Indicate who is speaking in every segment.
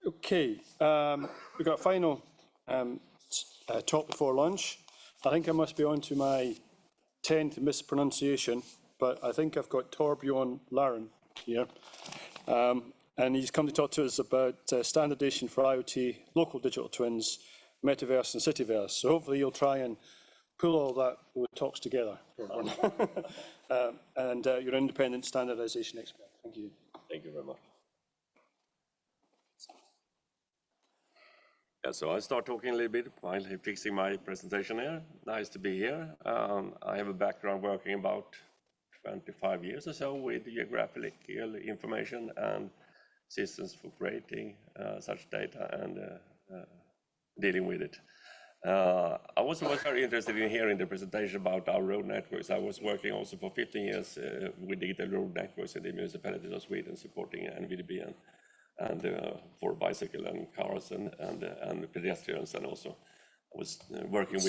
Speaker 1: Okay, we've got a final talk before lunch. I think I must be on to my 10th mispronunciation, but I think I've got Torbjörn Lahrin here. And he's come to talk to us about standardization for IoT, local digital twins, Metaverse and CitiVerse. So hopefully you'll try and pull all that with talks together. And you're an independent standardization expert. Thank you.
Speaker 2: Thank you very much. Yeah, so I'll start talking a little bit while fixing my presentation here. Nice to be here. I have a background working about 25 years or so with geographical information and systems for creating such data and dealing with it. I was very interested in hearing the presentation about our road networks. I was working also for 15 years with digital road networks in the municipalities of Sweden, supporting NVDB and for bicycle and cars and pedestrians, and also I was working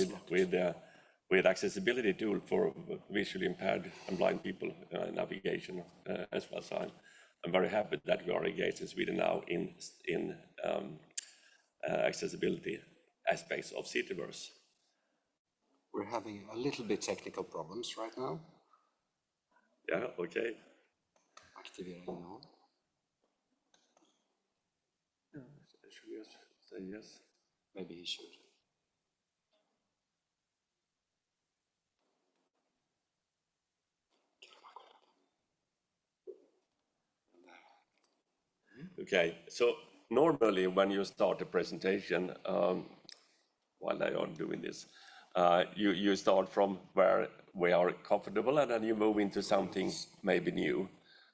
Speaker 2: with accessibility tool for visually impaired and blind people, navigation as well. So I'm very happy that we are engaged in Sweden now in accessibility aspects of CitiVerse.
Speaker 3: We're having a little bit technical problems right now.
Speaker 2: Yeah, okay.
Speaker 3: Activering now.
Speaker 2: Should we say yes?
Speaker 3: Maybe he should.
Speaker 2: Okay, so normally when you start a presentation, while they are doing this, you start from where we are comfortable and then you move into something maybe new.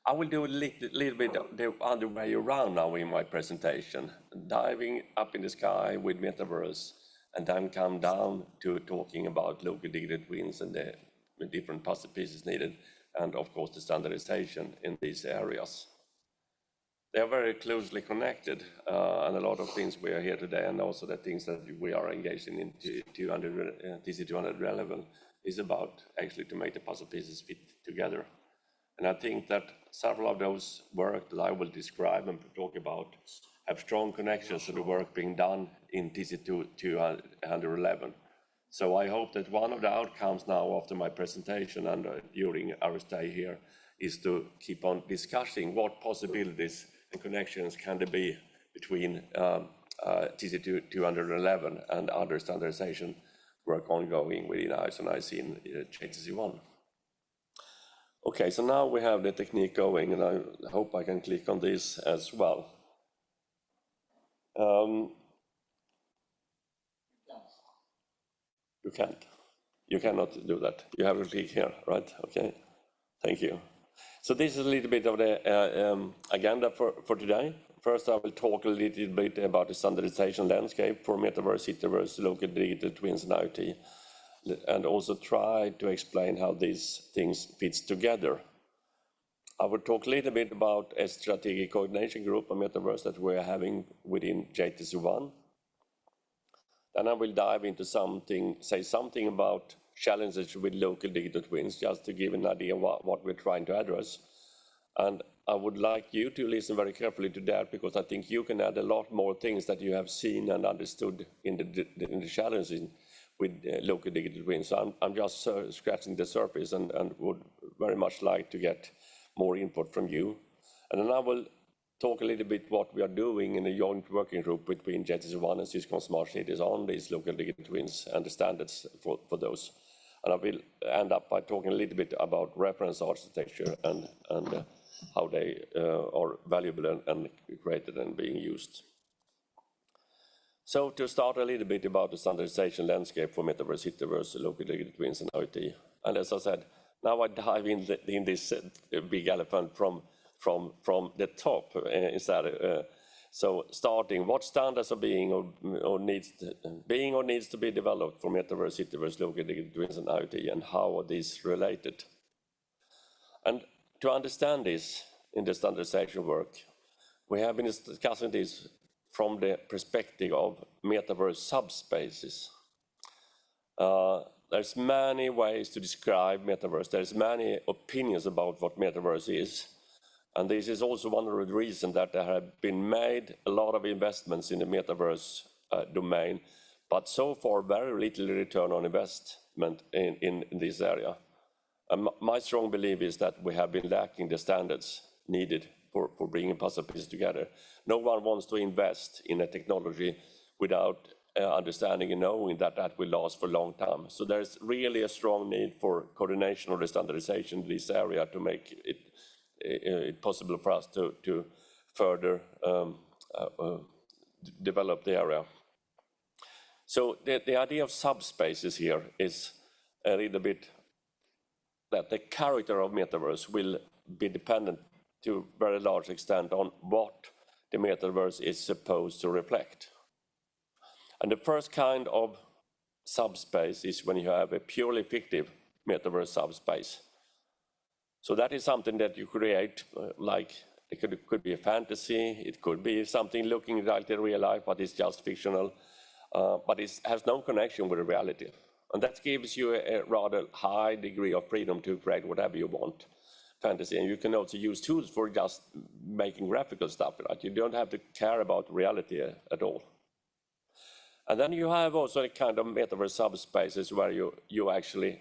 Speaker 2: I will do a little bit the other way around now in my presentation, diving up in the sky with Metaverse and then come down to talking about local digital twins and the different puzzle pieces needed, and of course the standardization in these areas. They are very closely connected, and a lot of things we are here today, and also the things that we are engaged in TC200 level is about actually to make the puzzle pieces fit together. And I think that several of those work that I will describe and talk about have strong connections to the work being done in TC211. So I hope that one of the outcomes now after my presentation and during our stay here is to keep on discussing what possibilities and connections can there be between TC211 and other standardization work ongoing within ISO and IEC in JTC1. Okay, so now we have the technique going, and I hope I can click on this as well. You can't. You cannot do that. You have to click here, right? Okay, thank you. So this is a little bit of the agenda for today. First, I will talk a little bit about the standardization landscape for Metaverse, CitiVerse, local digital twins and IoT, and also try to explain how these things fit together. I will talk a little bit about a strategic coordination group on Metaverse that we're having within JTC1. Then I will dive into say something about challenges with local digital twins, just to give an idea what we're trying to address. And I would like you to listen very carefully to that, because I think you can add a lot more things that you have seen and understood in the challenges with local digital twins. So I'm just scratching the surface and would very much like to get more input from you. And then I will talk a little bit what we are doing in a joint working group between JTC1 and SyC Smart Cities on these local digital twins and the standards for those. And I will end up by talking a little bit about reference architecture and how they are valuable and created and being used. So to start a little bit about the standardization landscape for Metaverse, CitiVerse, local digital twins and IoT. And as I said, now I dive in this big elephant from the top instead. So starting, what standards are being or needs to be developed for Metaverse, CitiVerse, local digital twins and IoT, and how are these related? And to understand this in the standardization work, we have been discussing this from the perspective of Metaverse subspaces. There's many ways to describe Metaverse. There's many opinions about what Metaverse is. And this is also one of the reasons that there have been made a lot of investments in the Metaverse domain, but so far very little return on investment in this area. And my strong belief is that we have been lacking the standards needed for bringing puzzle pieces together. No one wants to invest in a technology without understanding and knowing that that will last for a long time. So there's really a strong need for coordination of the standardization in this area to make it possible for us to further develop the area. So the idea of subspaces here is a little bit that the character of Metaverse will be dependent to a very large extent on what the Metaverse is supposed to reflect. And the first kind of subspace is when you have a purely fictive Metaverse subspace. So that is something that you create, like it could be a fantasy, it could be something looking like the real life, but it's just fictional, but it has no connection with the reality. And that gives you a rather high degree of freedom to create whatever you want, fantasy. And you can also use tools for just making graphical stuff, right? You don't have to care about reality at all. And then you have also a kind of Metaverse subspaces where you actually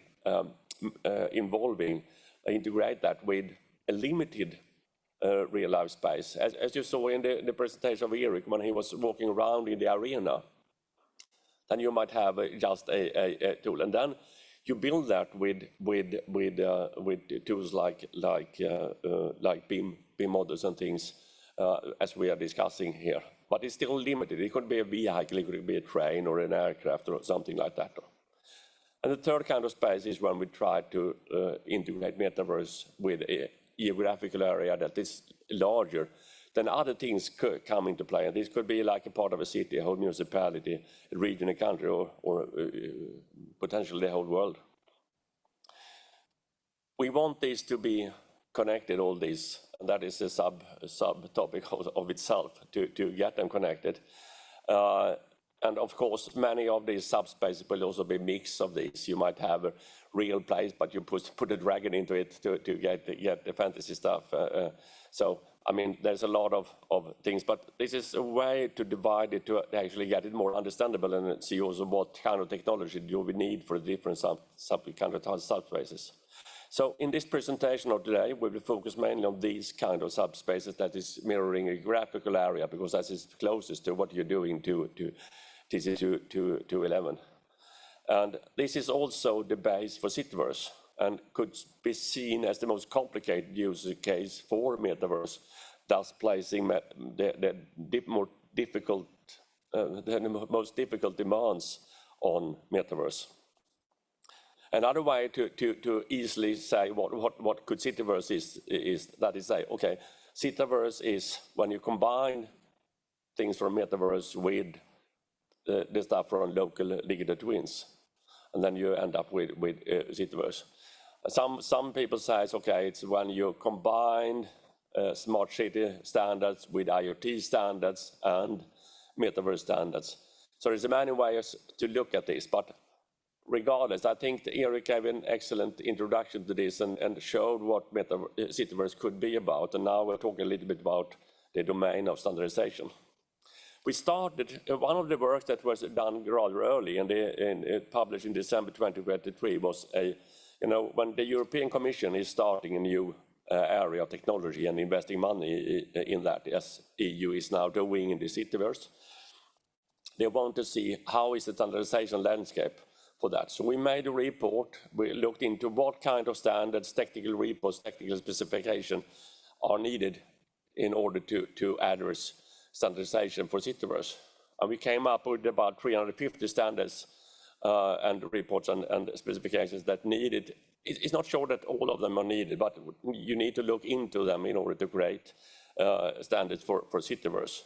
Speaker 2: integrate that with a limited real life space. As you saw in the presentation of Eric, when he was walking around in the arena, then you might have just a tool, and then you build that with tools like BIM models and things, as we are discussing here. But it's still limited. It could be a vehicle, it could be a train or an aircraft or something like that. And the third kind of space is when we try to integrate Metaverse with a geographical area that is larger, then other things could come into play. And this could be like a part of a city, a whole municipality, a region, a country, or potentially the whole world. We want this to be connected, all these, and that is a sub-topic of itself, to get them connected. And of course, many of these subspaces will also be a mix of these. You might have a real place, but you put a dragon into it to get the fantasy stuff. So, I mean, there's a lot of things, but this is a way to divide it to actually get it more understandable and see also what kind of technology do we need for the different subspaces. So in this presentation of today, we will focus mainly on these kind of subspaces that is mirroring a graphical area, because that is closest to what you're doing to TC211. And this is also the base for CitiVerse and could be seen as the most complicated use case for Metaverse, thus placing the most difficult demands on Metaverse. Another way to easily say what could CitiVerse is that is say, okay, CitiVerse is when you combine things from Metaverse with the stuff from local digital twins, and then you end up with CitiVerse. Some people say, okay, it's when you combine smart city standards with IoT standards and Metaverse standards. So there's many ways to look at this, but regardless, I think Eric gave an excellent introduction to this and showed what CitiVerse could be about. And now we're talking a little bit about the domain of standardization. We started, one of the work that was done rather early and published in December 2023 was when the European Commission is starting a new area of technology and investing money in that, as EU is now doing in the CitiVerse, they want to see how is the standardization landscape for that. So we made a report, we looked into what kind of standards, technical reports, technical specification are needed in order to address standardization for CitiVerse. And we came up with about 350 standards and reports and specifications that needed. It's not sure that all of them are needed, but you need to look into them in order to create standards for CitiVerse.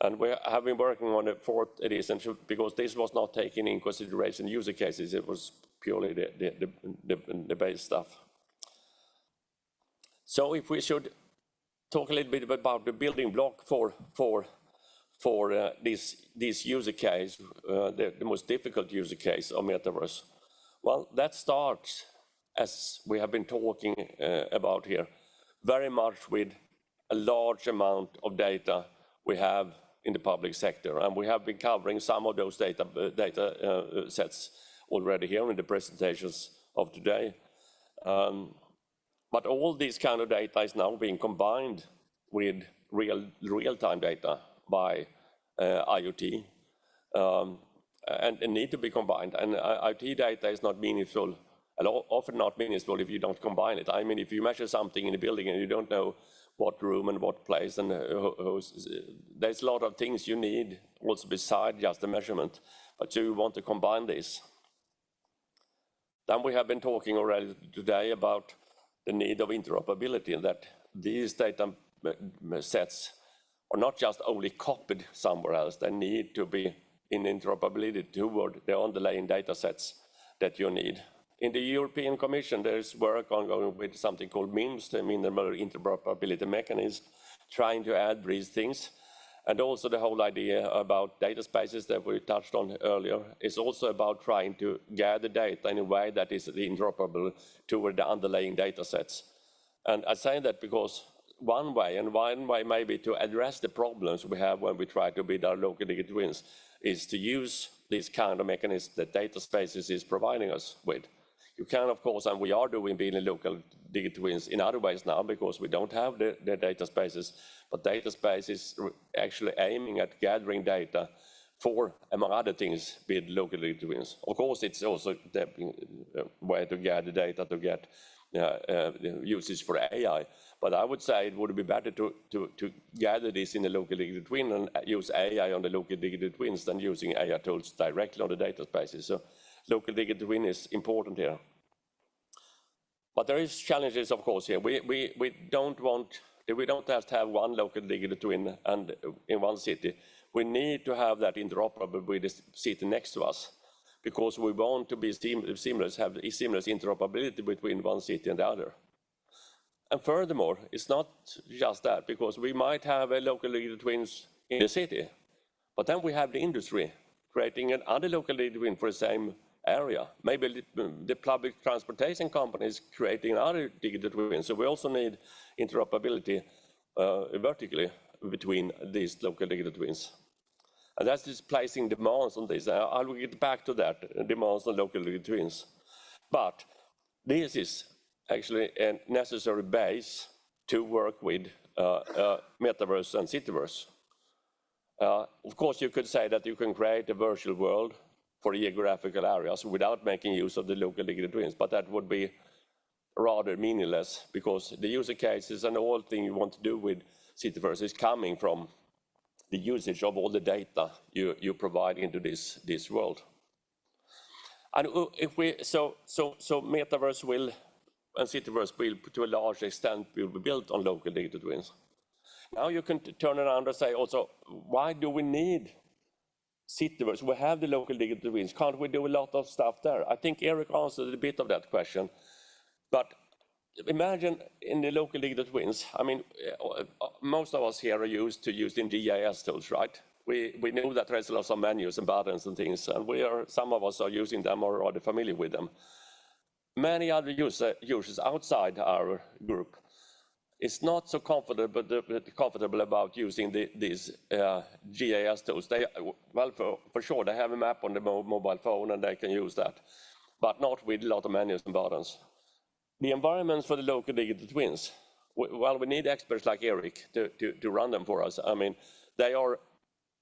Speaker 2: And we have been working on the fourth edition because this was not taken in consideration user cases. It was purely the base stuff. So if we should talk a little bit about the building block for this user case, the most difficult user case of Metaverse. Well, that starts, as we have been talking about here, very much with a large amount of data we have in the public sector, and we have been covering some of those data sets already here in the presentations of today. But all this kind of data is now being combined with real-time data by IoT, and need to be combined. And IoT data is not meaningful, often not meaningful if you don't combine it. I mean, if you measure something in a building and you don't know what room and what place, and there's a lot of things you need also beside just the measurement, but you want to combine this. Then we have been talking already today about the need of interoperability, and that these data sets are not just only copied somewhere else, they need to be in interoperability toward the underlying data sets that you need. In the European Commission, there is work ongoing with something called MIMS, the Minimal Interoperability Mechanism, trying to add these things. And also the whole idea about data spaces that we touched on earlier is also about trying to gather data in a way that is interoperable toward the underlying data sets. And I say that because one way maybe to address the problems we have when we try to build our local digital twins is to use this kind of mechanism that data spaces is providing us with. You can, of course, and we are building local digital twins in other ways now because we don't have the data spaces, but data space is actually aiming at gathering data for, among other things, build local digital twins. Of course, it's also the way to gather data to get uses for AI, but I would say it would be better to gather this in a local digital twin and use AI on the local digital twins than using AI tools directly on the data spaces. So local digital twin is important here. But there is challenges, of course, here. We don't have to have one local digital twin and in one city. We need to have that interoperable with the city next to us, because we want to be seamless, have seamless interoperability between one city and the other. And furthermore, it's not just that, because we might have a local digital twins in the city, but then we have the industry creating another local digital twin for the same area. Maybe the public transportation companies creating another digital twin. So we also need interoperability vertically between these local digital twins. And that's just placing demands on this. I will get back to that, demands on local digital twins. But this is actually a necessary base to work with Metaverse and CitiVerse. Of course, you could say that you can create a virtual world for geographical areas without making use of the local digital twins, but that would be rather meaningless, because the user cases and all thing you want to do with CitiVerse is coming from the usage of all the data you provide into this world. And if we so Metaverse will and CitiVerse will, to a large extent, will be built on local digital twins. Now you can turn around and say also, why do we need CitiVerse? We have the local digital twins. Can't we do a lot of stuff there? I think Eric answered a bit of that question. But imagine in the local digital twins, I mean, most of us here are used to using GIS tools, right? We know that there's lots of menus and buttons and things, and some of us are using them or are familiar with them. Many other users outside our group is not so comfortable about using these GIS tools. Well, for sure, they have a map on the mobile phone and they can use that, but not with a lot of menus and buttons. The environments for the local digital twins, well, we need experts like Eric to run them for us. I mean, they are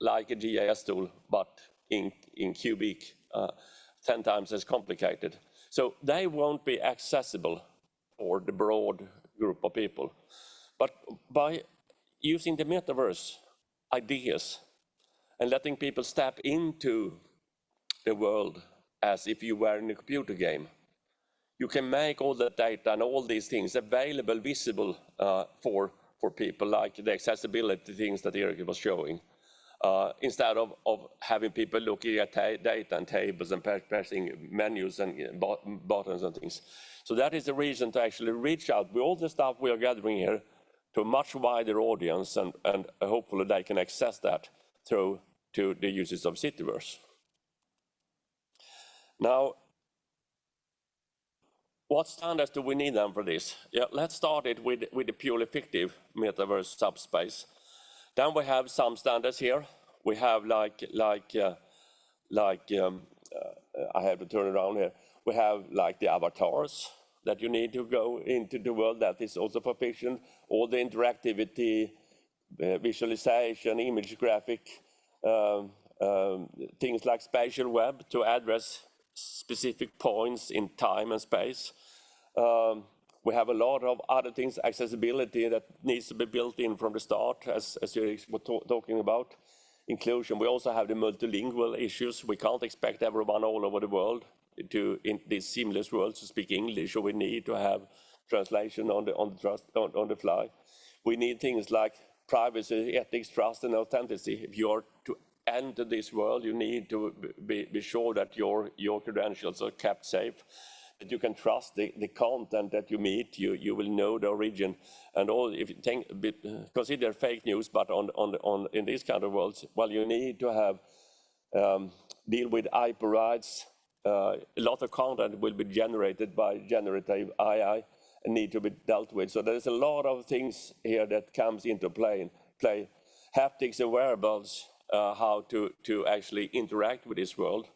Speaker 2: like a GIS tool, but in cubic, 10 times as complicated. So they won't be accessible for the broad group of people. But by using the Metaverse ideas and letting people step into the world as if you were in a computer game, you can make all the data and all these things available, visible for people, like the accessibility things that Eric was showing. Instead of having people looking at data and tables and pressing menus and buttons and things. So that is the reason to actually reach out with all the stuff we are gathering here to a much wider audience, and hopefully they can access that through to the uses of CitiVerse. Now, What standards do we need then for this? Yeah, let's start it with the purely fictive metaverse subspace. Then we have some standards here. We have I have to turn around here. We have like the avatars that you need to go into the world. That is also for fiction. All the interactivity, visualization, image graphic, things like spatial web to address specific points in time and space. We have a lot of other things, accessibility that needs to be built in from the start, as you were talking about. Inclusion. We also have the multilingual issues. We can't expect everyone all over the world in this seamless world to speak English, so we need to have translation on the fly. We need things like privacy, ethics, trust, and authenticity. If you are to enter this world, you need to be sure that your credentials are kept safe, that you can trust the content that you meet. You will know the origin and all. If you consider fake news, but in these kind of worlds, well, you need to have deal with IP rights. A lot of content will be generated by generative AI and need to be dealt with. So there's a lot of things here that comes into play. Haptics and wearables, how to actually interact with this world.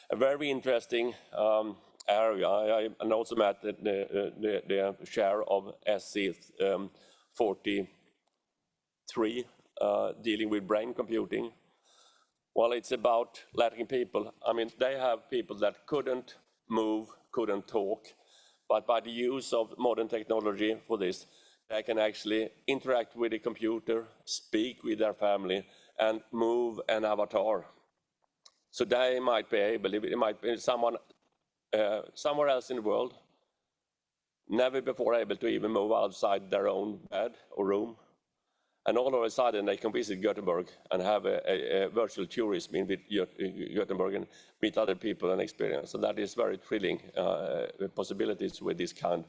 Speaker 2: A very interesting area. I also met the chair of SC 43 dealing with brain computing. Well, it's about letting people, I mean, they have people that couldn't move, couldn't talk, but by the use of modern technology for this, they can actually interact with the computer, speak with their family, and move an avatar. So they might be able, it might be someone somewhere else in the world, never before able to even move outside their own bed or room. And all of a sudden they can visit Göteborg and have a virtual tourism in Göteborg and meet other people and experience. So that is very thrilling possibilities with this kind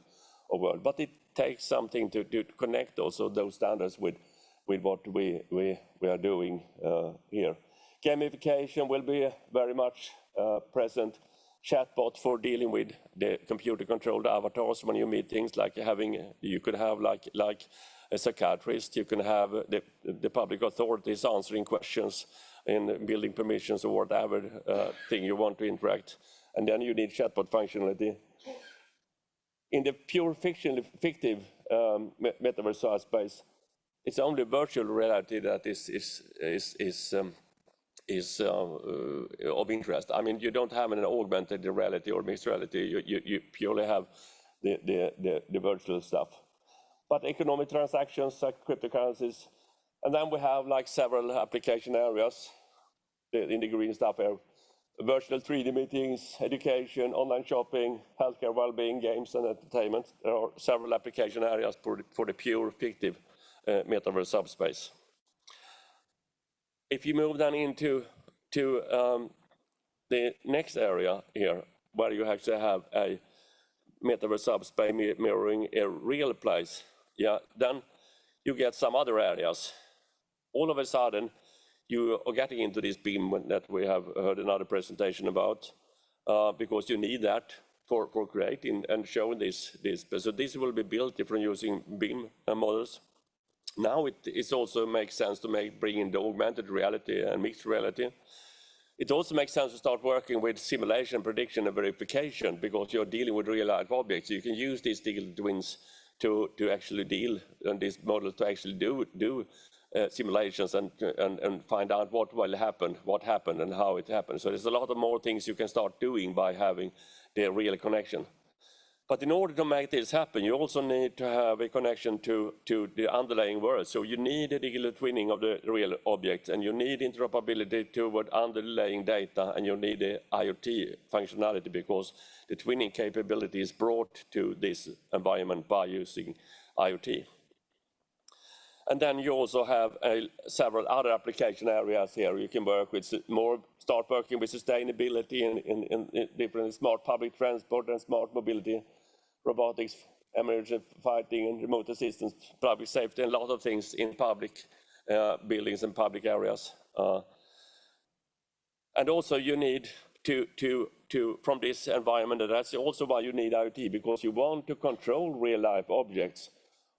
Speaker 2: of world. But it takes something to connect also those standards with what we are doing here. Gamification will be very much present. Chatbot for dealing with the computer-controlled avatars when you meet things like you could have like a psychiatrist, you can have the public authorities answering questions in building permissions or whatever thing you want to interact. And then you need chatbot functionality. In the pure fictive metaverse space, it's only virtual reality that is of interest. I mean, you don't have an augmented reality or mixed reality. You purely have the virtual stuff. But economic transactions like cryptocurrencies, and then we have like several application areas in the green stuff here. Virtual 3D meetings, education, online shopping, healthcare, well-being, games and entertainment. There are several application areas for the pure fictive metaverse subspace. If you move then into the next area here, where you actually have a metaverse subspace mirroring a real place, yeah, then you get some other areas. All of a sudden, you are getting into this BIM that we have heard another presentation about, because you need that for creating and showing this. So this will be built if you're using BIM models. Now it also makes sense to bring in the augmented reality and mixed reality. It also makes sense to start working with simulation, prediction, and verification, because you're dealing with real-life objects. You can use these digital twins to actually deal, and these models to actually do simulations and find out what will happen, what happened, and how it happened. So there's a lot of more things you can start doing by having the real connection. But in order to make this happen, you also need to have a connection to the underlying world. So you need a digital twinning of the real object, and you need interoperability toward underlying data, and you need the IoT functionality, because the twinning capability is brought to this environment by using IoT. And then you also have several other application areas here. You can work with start working with sustainability in different smart public transport and smart mobility, robotics, emergency fighting, and remote assistance, public safety, and a lot of things in public buildings and public areas. And also you need to from this environment, and that's also why you need IoT, because you want to control real-life objects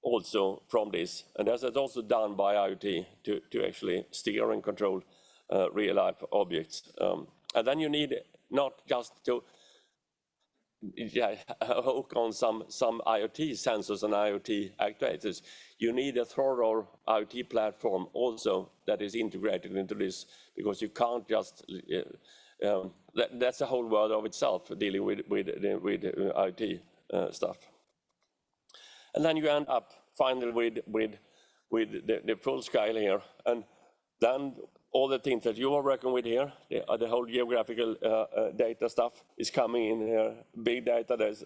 Speaker 2: also from this. And that's also done by IoT to actually steer and control real-life objects. And then you need not just to hook on some IoT sensors and IoT actuators. You need a thorough IoT platform also that is integrated into this, because you can't just, that's a whole world of itself, dealing with IoT stuff. And then you end up finally with the full scale here. And then all the things that you are working with here, the whole geographical data stuff is coming in here. Big data, there's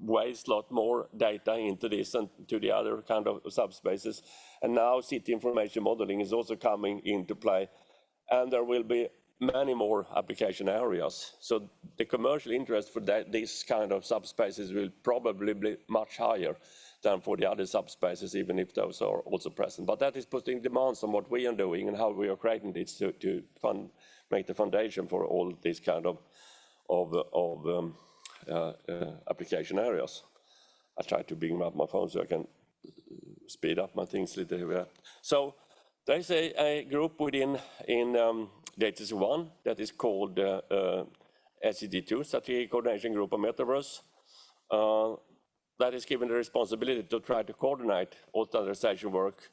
Speaker 2: ways a lot more data into this and to the other kind of subspaces. And now city information modeling is also coming into play. And there will be many more application areas. So the commercial interest for this kind of subspaces will probably be much higher than for the other subspaces, even if those are also present. But that is putting demands on what we are doing and how we are creating this to make the foundation for all these kind of application areas. I try to bring up my phone so I can speed up my things a little bit. So there's a group within JTC1 that is called SED2, Strategic Coordination Group on Metaverse. That is given the responsibility to try to coordinate all standardization work.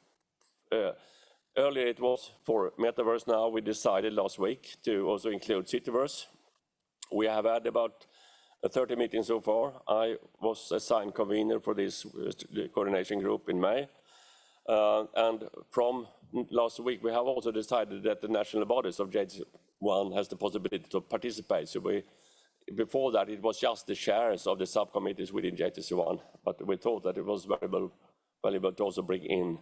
Speaker 2: Earlier it was for Metaverse. Now we decided last week to also include CitiVerse. We have had about 30 meetings so far. I was assigned convener for this coordination group in May. And from last week, we have also decided that the national bodies of JTC1 has the possibility to participate. So before that, it was just the chairs of the subcommittees within JTC1, but we thought that it was valuable to also bring in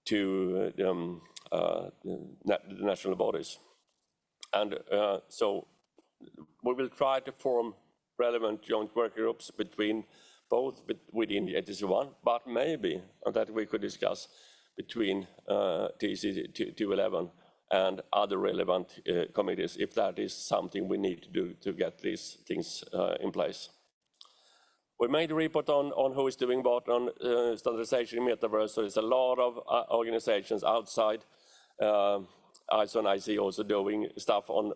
Speaker 2: to the national bodies. And so we will try to form relevant joint work groups both within JTC1, but maybe, and that we could discuss, between TC211 and other relevant committees, if that is something we need to do to get these things in place. We made a report on who is doing what on standardization in Metaverse. So there's a lot of organizations outside ISO and IEC also doing stuff on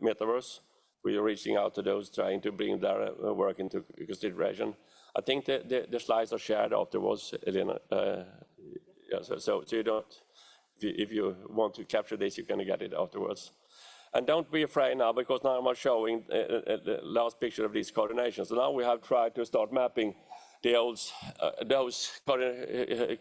Speaker 2: Metaverse. We are reaching out to those, trying to bring their work into consideration. I think the slides are shared afterwards, Elena. Yeah, so you don't, if you want to capture this, you can get it afterwards. And don't be afraid now, because now I'm showing the last picture of these coordinations. So now we have tried to start mapping those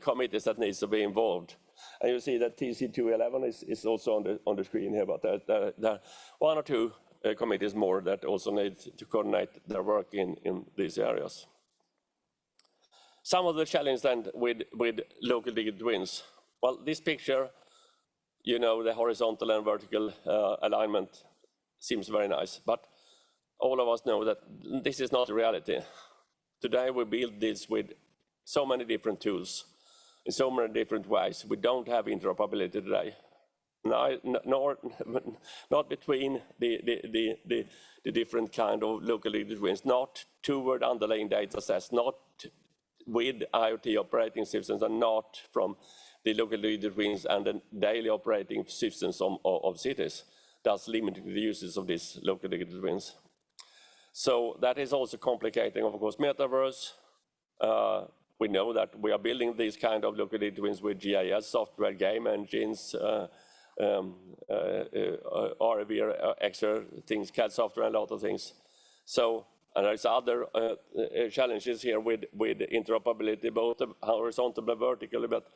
Speaker 2: committees that needs to be involved. And you see that TC211 is also on the screen here, but there are one or two committees more that also need to coordinate their work in these areas. Some of the challenges then with local digital twins. Well, this picture, you know, the horizontal and vertical alignment seems very nice, but all of us know that this is not the reality. Today we build this with so many different tools, in so many different ways. We don't have interoperability today. Not between the different kind of local digital twins, not toward underlying data sets, not with IoT operating systems, and not from the local digital twins and the daily operating systems of cities. That's limiting the uses of these local digital twins. So that is also complicating, of course, Metaverse. We know that we are building these kind of local digital twins with GIS software, game engines, RV, extra things, CAD software, and a lot of things. So, and there's other challenges here with interoperability, both horizontal and vertical, but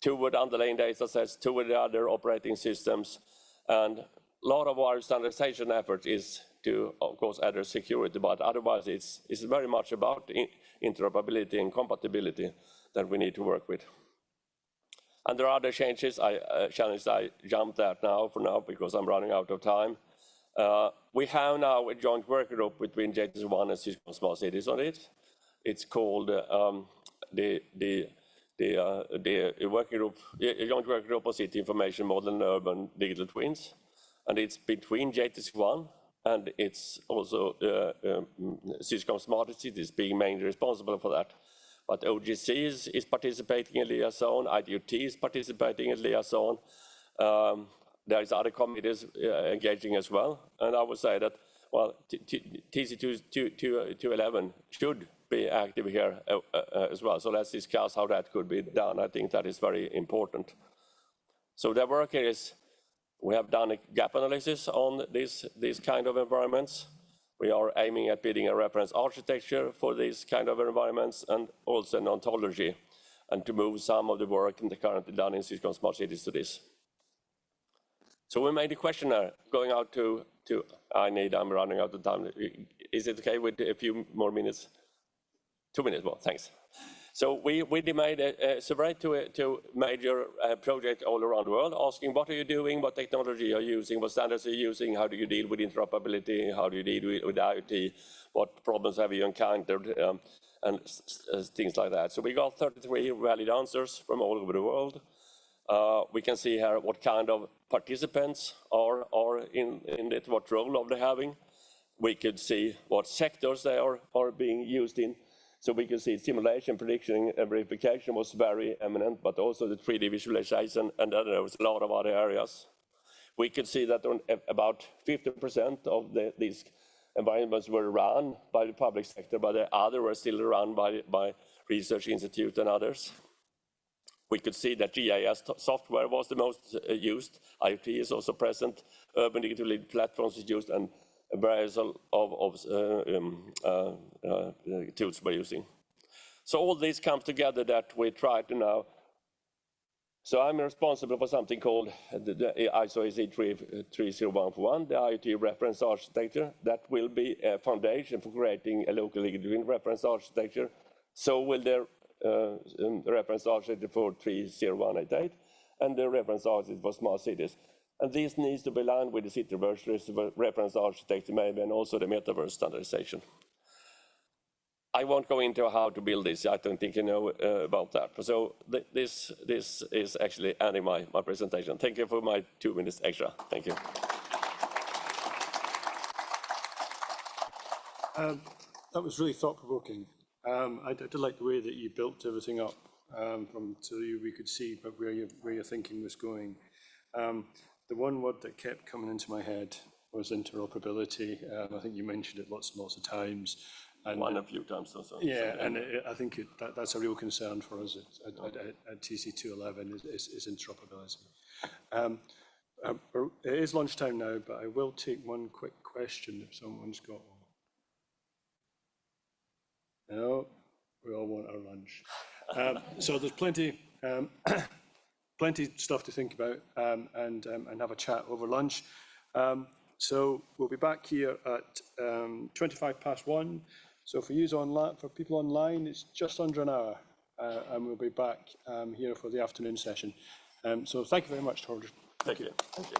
Speaker 2: toward underlying data sets, toward the other operating systems. And a lot of our standardization effort is to, of course, address security, but otherwise it's very much about interoperability and compatibility that we need to work with. And there are other challenges I jumped at now because I'm running out of time. We have now a joint work group between JTC1 and SyC Smart Cities on it. It's called the working group, a joint working group on city information model and urban digital twins. and it's between JTC1 and it's also SyC Smart Cities being mainly responsible for that. But OGC is participating in liaison, IoT is participating in liaison. There is other committees engaging as well, and I would say that, well, TC211 should be active here as well. So let's discuss how that could be done. I think that is very important. So the work here is, we have done a gap analysis on these kind of environments. We are aiming at building a reference architecture for these kind of environments and also an ontology, and to move some of the work currently done in SyC Smart Cities to this. So we made a questionnaire going out to I'm running out of time. Is it okay with a few more minutes? 2 minutes more, thanks. So we made a survey to major projects all around the world, asking what are you doing, what technology are you using, what standards are you using, how do you deal with interoperability, how do you deal with IoT, what problems have you encountered, and things like that. So we got 33 valid answers from all over the world. We can see here what kind of participants are in it, what role are they having. We could see what sectors they are being used in. So we can see simulation, prediction, and verification was very eminent, but also the 3D visualization, and then there was a lot of other areas. We could see that about 50% of these environments were run by the public sector, but the others were still run by research institutes and others. We could see that GIS software was the most used. IoT is also present. Urban digital lead platforms is used, and various of tools we're using. So all this comes together that we try to now. So I'm responsible for something called the ISO IEC 30141, the IoT reference architecture. That will be a foundation for creating a local legal reference architecture. So will the reference architecture for 30188 and the reference architecture for smart cities. And this needs to be aligned with the CitiVerse reference architecture maybe, and also the Metaverse standardization. I won't go into how to build this. I don't think you know about that. So this is actually ending my presentation. Thank you for my 2 minutes extra. Thank you.
Speaker 1: That was really thought-provoking. I did like the way that you built everything up so we could see where your thinking was going. The one word that kept coming into my head was interoperability. I think you mentioned it lots and lots of times. And
Speaker 2: a few times also.
Speaker 1: Yeah, and I think that's a real concern for us at TC211 is interoperability. It is lunchtime now, but I will take one quick question if someone's got one. No, we all want our lunch. So there's plenty stuff to think about and have a chat over lunch. So we'll be back here at 1:25. So for people online, it's just under an hour, and we'll be back here for the afternoon session. So thank you very much, Torbjörn.
Speaker 2: Thank you. Thank you.